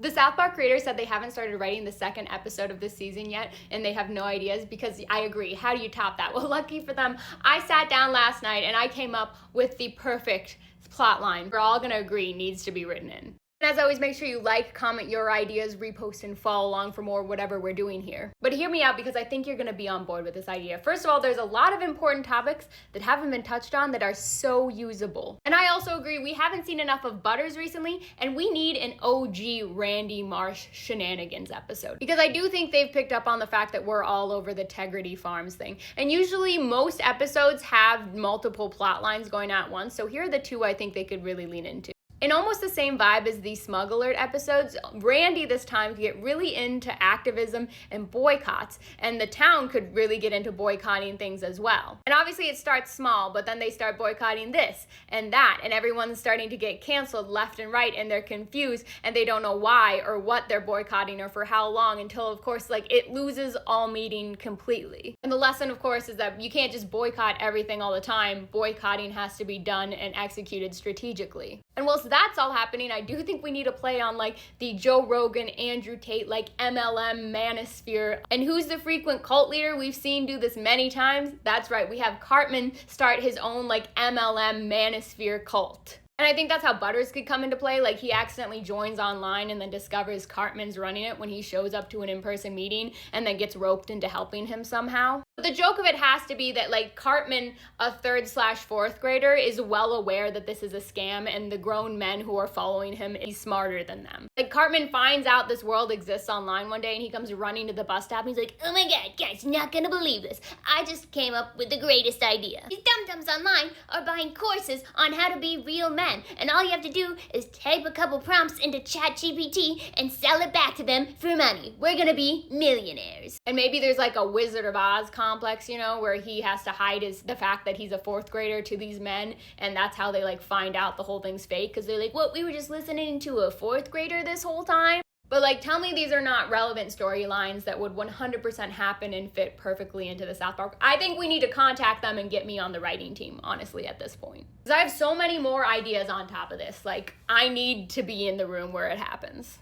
The South Park creators said they haven't started writing the second episode of this season yet, and they have no ideas because I agree. How do you top that? Well, lucky for them, I sat down last night and I came up with the perfect plot line we're all gonna agree needs to be written in. And as always, make sure you like, comment your ideas, repost, and follow along for more whatever we're doing here. But hear me out because I think you're gonna be on board with this idea. First of all, there's a lot of important topics that haven't been touched on that are so usable. And I also agree we haven't seen enough of Butters recently, and we need an OG Randy Marsh shenanigans episode. Because I do think they've picked up on the fact that we're all over the Tegrity Farms thing. And usually most episodes have multiple plot lines going at once, so here are the two I think they could really lean into. In almost the same vibe as the Smug Alert episodes, Randy this time could get really into activism and boycotts, and the town could really get into boycotting things as well. And obviously it starts small, but then they start boycotting this and that, and everyone's starting to get canceled left and right, and they're confused, and they don't know why or what they're boycotting or for how long, until of course it loses all meaning completely. And the lesson of course is that you can't just boycott everything all the time. Boycotting has to be done and executed strategically. And whilst that's all happening, I do think we need to play on the Joe Rogan, Andrew Tate, MLM manosphere. And who's the frequent cult leader we've seen do this many times? That's right, we have Cartman start his own MLM manosphere cult. And I think that's how Butters could come into play. He accidentally joins online and then discovers Cartman's running it when he shows up to an in-person meeting and then gets roped into helping him somehow. But the joke of it has to be that Cartman, a 3rd/4th grader, is well aware that this is a scam, and the grown men who are following him, he's smarter than them. Cartman finds out this world exists online one day and he comes running to the bus stop and he's like, "Oh my god, guys, you're not gonna believe this. I just came up with the greatest idea. These dum-dums online are buying courses on how to be real men, and all you have to do is type a couple prompts into ChatGPT and sell it back to them for money. We're gonna be millionaires." And maybe there's a Wizard of Oz complex, where he has to hide the fact that he's a 4th grader to these men, and that's how they find out the whole thing's fake, because they're like, "What, we were just listening to a 4th grader this whole time?" But tell me these are not relevant storylines that would 100% happen and fit perfectly into the South Park. I think we need to contact them and get me on the writing team, honestly, at this point. Because I have so many more ideas on top of this. I need to be in the room where it happens.